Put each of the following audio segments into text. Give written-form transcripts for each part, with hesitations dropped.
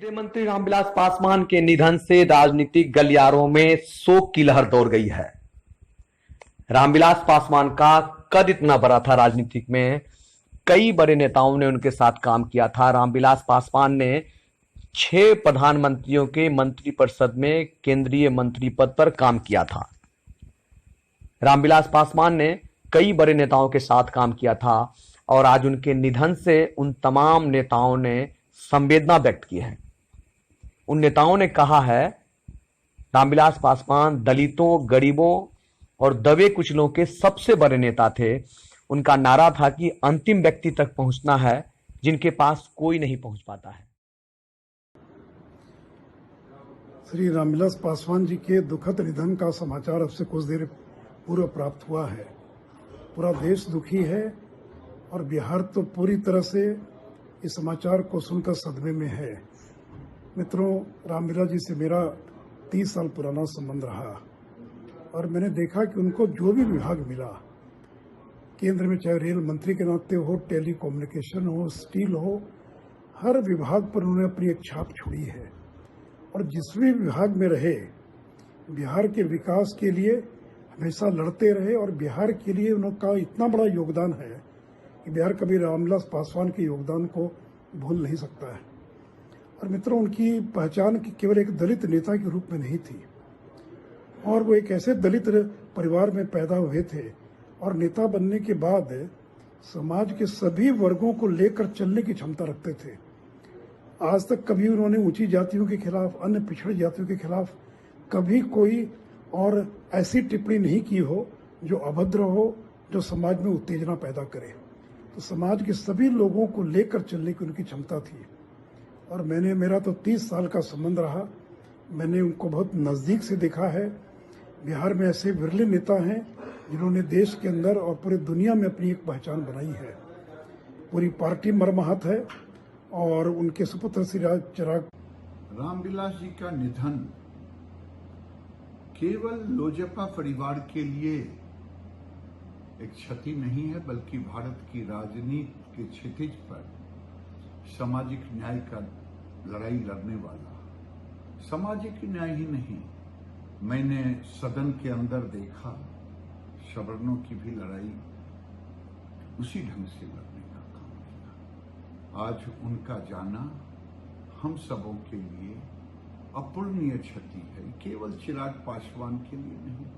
केंद्रीय मंत्री रामविलास पासवान के निधन से राजनीतिक गलियारों में शोक की लहर दौड़ गई है। रामविलास पासवान का कद इतना बड़ा था राजनीतिक में, कई बड़े नेताओं ने उनके साथ काम किया था। रामविलास पासवान ने 6 प्रधानमंत्रियों के मंत्रिपरिषद में केंद्रीय मंत्री पद पर काम किया था। रामविलास पासवान ने कई बड़े नेताओं के साथ काम किया था और आज उनके निधन से उन तमाम नेताओं ने संवेदना व्यक्त की है। उन नेताओं ने कहा है, रामविलास पासवान दलितों, गरीबों और दबे कुचलों के सबसे बड़े नेता थे। उनका नारा था कि अंतिम व्यक्ति तक पहुंचना है जिनके पास कोई नहीं पहुंच पाता है। श्री रामविलास पासवान जी के दुखद निधन का समाचार अब से कुछ देर पूर्व प्राप्त हुआ है। पूरा देश दुखी है और बिहार तो पूरी तरह से इस समाचार को सुनकर सदमे में है। मित्रों, रामविलास जी से मेरा 30 साल पुराना संबंध रहा और मैंने देखा कि उनको जो भी विभाग मिला केंद्र में, चाहे रेल मंत्री के नाते हो, टेली कम्युनिकेशन हो, स्टील हो, हर विभाग पर उन्होंने अपनी एक छाप छोड़ी है और जिस भी विभाग में रहे बिहार के विकास के लिए हमेशा लड़ते रहे और बिहार के लिए उनका इतना बड़ा योगदान है कि बिहार कभी रामविलास पासवान के योगदान को भूल नहीं सकता है। और मित्रों, उनकी पहचान केवल एक दलित नेता के रूप में नहीं थी और वो एक ऐसे दलित परिवार में पैदा हुए थे और नेता बनने के बाद समाज के सभी वर्गों को लेकर चलने की क्षमता रखते थे। आज तक कभी उन्होंने ऊंची जातियों के खिलाफ, अन्य पिछड़ी जातियों के खिलाफ कभी कोई और ऐसी टिप्पणी नहीं की हो जो अभद्र हो, जो समाज में उत्तेजना पैदा करे। तो समाज के सभी लोगों को लेकर चलने की उनकी क्षमता थी और मेरा तो 30 साल का संबंध रहा। मैंने उनको बहुत नज़दीक से देखा है। बिहार में ऐसे विरले नेता हैं जिन्होंने देश के अंदर और पूरी दुनिया में अपनी एक पहचान बनाई है। पूरी पार्टी मर्माहत है और उनके सुपुत्र श्री चिराग रामविलास जी का निधन केवल लोजपा परिवार के लिए एक क्षति नहीं है, बल्कि भारत की राजनीति के क्षितिज पर सामाजिक न्याय का लड़ाई लड़ने वाला, सामाजिक न्याय ही नहीं, मैंने सदन के अंदर देखा सवर्णों की भी लड़ाई उसी ढंग से लड़ने का काम किया। आज उनका जाना हम सबों के लिए अपूरणीय क्षति है, केवल चिराग पासवान के लिए नहीं,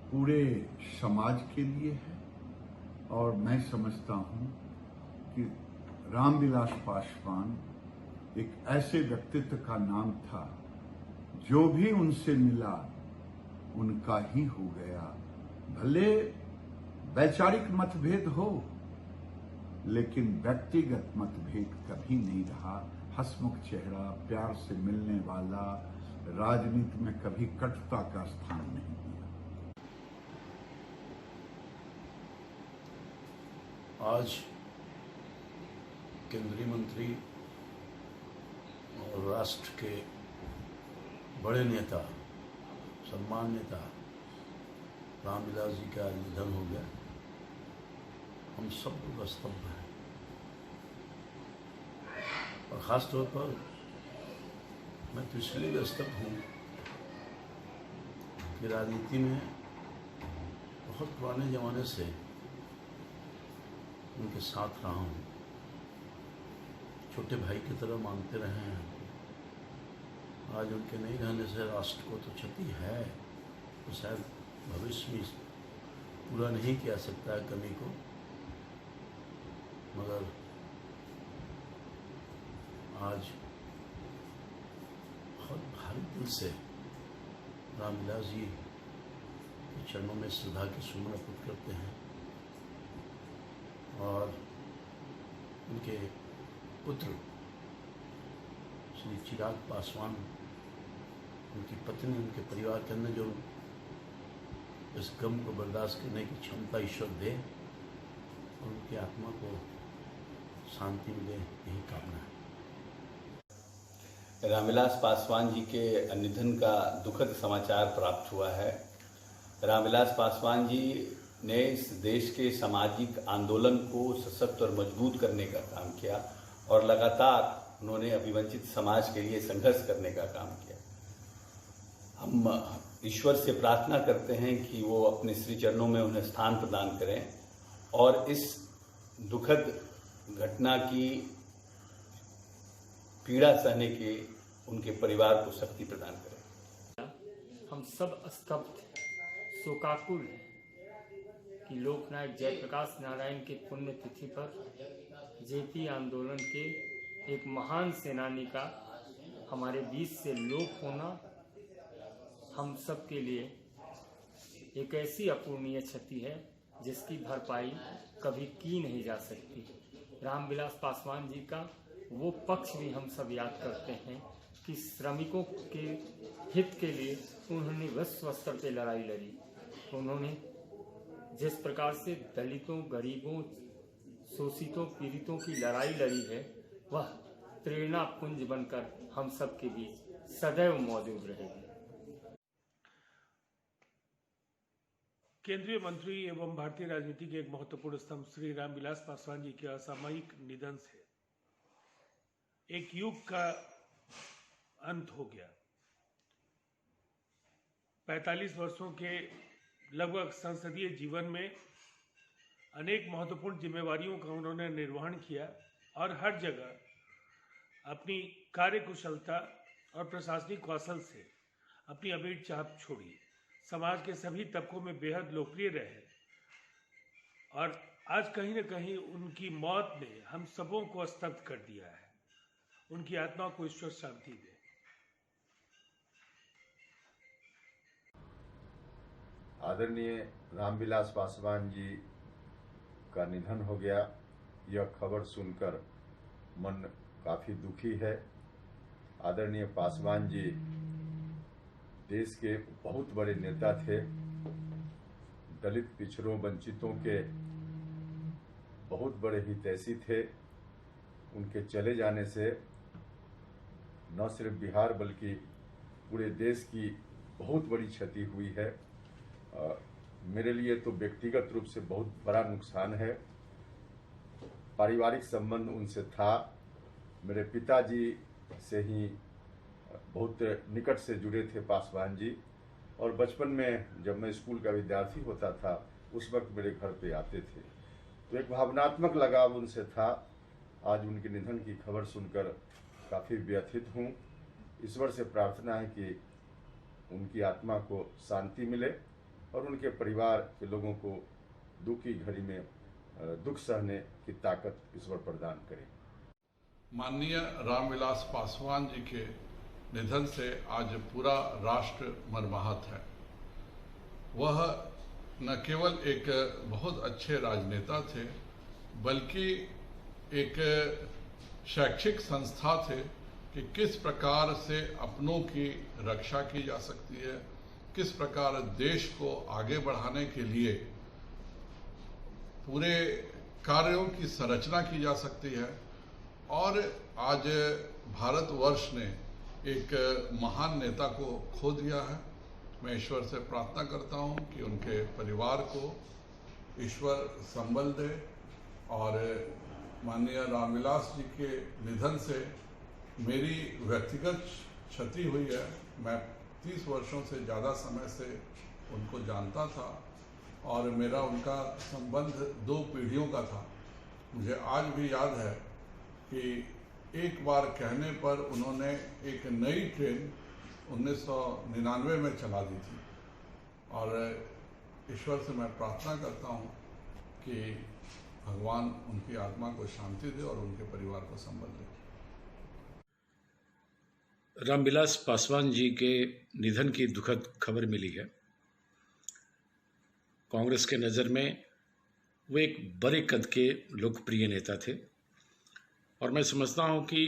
पूरे समाज के लिए है। और मैं समझता हूं कि रामविलास पासवान एक ऐसे व्यक्तित्व का नाम था, जो भी उनसे मिला उनका ही हो गया। भले वैचारिक मतभेद हो, लेकिन व्यक्तिगत मतभेद कभी नहीं रहा। हंसमुख चेहरा, प्यार से मिलने वाला, राजनीति में कभी कटुता का स्थान नहीं दिया। आज केंद्रीय मंत्री और राष्ट्र के बड़े नेता, सम्मान नेता रामविलास जी का निधन हो गया। हम सब लोग स्तब्ध हैं और ख़ास तौर पर मैं तो इसलिए भी स्तब्ध हूँ कि राजनीति में बहुत पुराने ज़माने से उनके साथ रहा हूँ, छोटे भाई की तरह मानते रहे हैं। आज उनके नहीं रहने से राष्ट्र को तो क्षति है, तो शायद भविष्य में पूरा नहीं किया सकता है कमी को, मगर आज बहुत भारी दिल से रामविलास जी के चरणों में श्रद्धा की सुमन अर्पित करते हैं और उनके पुत्र श्री चिराग पासवान, उनकी पत्नी, उनके परिवार के अंदर जो इस गम को बर्दाश्त करने की क्षमता ईश्वर दे और उनकी आत्मा को शांति मिले, यही कामना है। रामविलास पासवान जी के निधन का दुखद समाचार प्राप्त हुआ है। रामविलास पासवान जी ने इस देश के सामाजिक आंदोलन को सशक्त और मजबूत करने का काम किया और लगातार उन्होंने अभिवंचित समाज के लिए संघर्ष करने का काम किया। हम ईश्वर से प्रार्थना करते हैं कि वो अपने श्री चरणों में उन्हें स्थान प्रदान करें और इस दुखद घटना की पीड़ा सहने के उनके परिवार को शक्ति प्रदान करें। हम सब स्तब्ध शोकाकुल हैं कि लोकनायक जयप्रकाश नारायण के पुण्यतिथि पर जेपी आंदोलन के एक महान सेनानी का हमारे बीच से लोप होना हम सब के लिए एक ऐसी अपूर्णीय क्षति है जिसकी भरपाई कभी की नहीं जा सकती। रामविलास पासवान जी का वो पक्ष भी हम सब याद करते हैं कि श्रमिकों के हित के लिए उन्होंने विश्व स्तर पर लड़ाई लड़ी। उन्होंने जिस प्रकार से दलितों, गरीबों, शोषितों, पीड़ितों की लड़ाई लड़ी है, वह प्रेरणा पुंज बनकर हम सब के बीच सदैव मौजूद रहेगी। केंद्रीय मंत्री एवं भारतीय राजनीति के एक महत्वपूर्ण स्तंभ श्री रामविलास पासवान जी के असामयिक निधन से एक युग का अंत हो गया। 45 वर्षों के लगभग संसदीय जीवन में अनेक महत्वपूर्ण जिम्मेवारियों का उन्होंने निर्वहन किया और हर जगह अपनी कार्यकुशलता और प्रशासनिक कौशल से अपनी अमिट छाप छोड़ी। समाज के सभी तबकों में बेहद लोकप्रिय रहे और आज कहीं न कहीं उनकी मौत ने हम सबों को स्तब्ध कर दिया है। उनकी आत्मा को ईश्वर शांति दे। आदरणीय रामविलास पासवान जी का निधन हो गया, यह खबर सुनकर मन काफ़ी दुखी है। आदरणीय पासवान जी देश के बहुत बड़े नेता थे, दलित, पिछड़ों, वंचितों के बहुत बड़े हितैषी थे। उनके चले जाने से न सिर्फ बिहार बल्कि पूरे देश की बहुत बड़ी क्षति हुई है। मेरे लिए तो व्यक्तिगत रूप से बहुत बड़ा नुकसान है। पारिवारिक संबंध उनसे था, मेरे पिताजी से ही बहुत निकट से जुड़े थे पासवान जी, और बचपन में जब मैं स्कूल का विद्यार्थी होता था उस वक्त मेरे घर पे आते थे, तो एक भावनात्मक लगाव उनसे था। आज उनके निधन की खबर सुनकर काफ़ी व्यथित हूँ। ईश्वर से प्रार्थना है कि उनकी आत्मा को शांति मिले और उनके परिवार के लोगों को दुख की घड़ी में दुख सहने की ताकत ईश्वर प्रदान करे। माननीय रामविलास पासवान जी के निधन से आज पूरा राष्ट्र मर्माहत है। वह न केवल एक बहुत अच्छे राजनेता थे बल्कि एक शैक्षिक संस्था थे कि किस प्रकार से अपनों की रक्षा की जा सकती है, किस प्रकार देश को आगे बढ़ाने के लिए पूरे कार्यों की संरचना की जा सकती है। और आज भारतवर्ष ने एक महान नेता को खो दिया है। मैं ईश्वर से प्रार्थना करता हूं कि उनके परिवार को ईश्वर संबल दे और माननीय रामविलास जी के निधन से मेरी व्यक्तिगत क्षति हुई है। मैं 30 वर्षों से ज़्यादा समय से उनको जानता था और मेरा उनका संबंध 2 पीढ़ियों का था। मुझे आज भी याद है कि एक बार कहने पर उन्होंने एक नई ट्रेन 1999 में चला दी थी और ईश्वर से मैं प्रार्थना करता हूँ कि भगवान उनकी आत्मा को शांति दे और उनके परिवार को संबल दे। रामविलास पासवान जी के निधन की दुखद खबर मिली है। कांग्रेस के नज़र में वो एक बड़े कद के लोकप्रिय नेता थे और मैं समझता हूं कि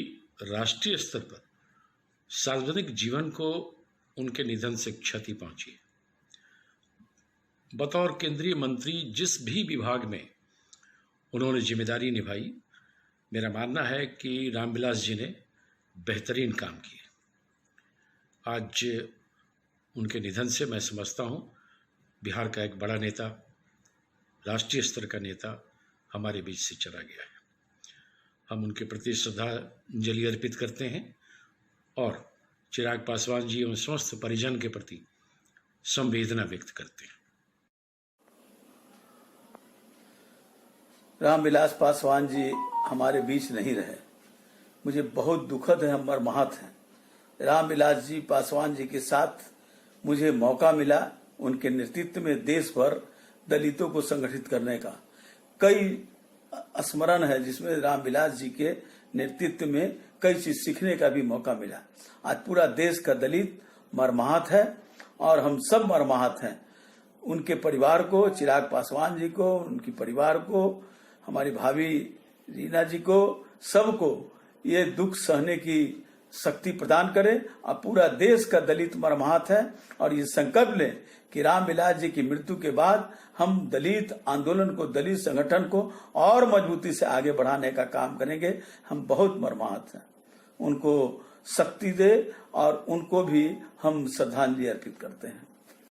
राष्ट्रीय स्तर पर सार्वजनिक जीवन को उनके निधन से क्षति पहुंची। बतौर केंद्रीय मंत्री जिस भी विभाग में उन्होंने जिम्मेदारी निभाई, मेरा मानना है कि रामविलास जी ने बेहतरीन काम किए। आज उनके निधन से मैं समझता हूं बिहार का एक बड़ा नेता, राष्ट्रीय स्तर का नेता हमारे बीच से चला गया है। हम उनके प्रति श्रद्धांजलि अर्पित करते हैं और चिराग पासवान जी एवं समस्त परिजन के प्रति संवेदना व्यक्त करते हैं। रामविलास पासवान जी हमारे बीच नहीं रहे, मुझे बहुत दुखद है, हम मर्माहत हैं। रामविलास जी पासवान जी के साथ मुझे मौका मिला उनके नेतृत्व में देश भर दलितों को संगठित करने का। कई स्मरण है जिसमें रामविलास जी के नेतृत्व में कई चीज सीखने का भी मौका मिला। आज पूरा देश का दलित मर्माहत है और हम सब मर्माहत हैं। उनके परिवार को, चिराग पासवान जी को, उनके परिवार को, हमारी भाभी रीना जी को, सबको ये दुख सहने की शक्ति प्रदान करे। और पूरा देश का दलित मर्माहत है और ये संकल्प लें कि रामविलास जी की मृत्यु के बाद हम दलित आंदोलन को, दलित संगठन को और मजबूती से आगे बढ़ाने का काम करेंगे। हम बहुत मर्माहत हैं। उनको शक्ति दे और उनको भी हम श्रद्धांजलि अर्पित करते हैं।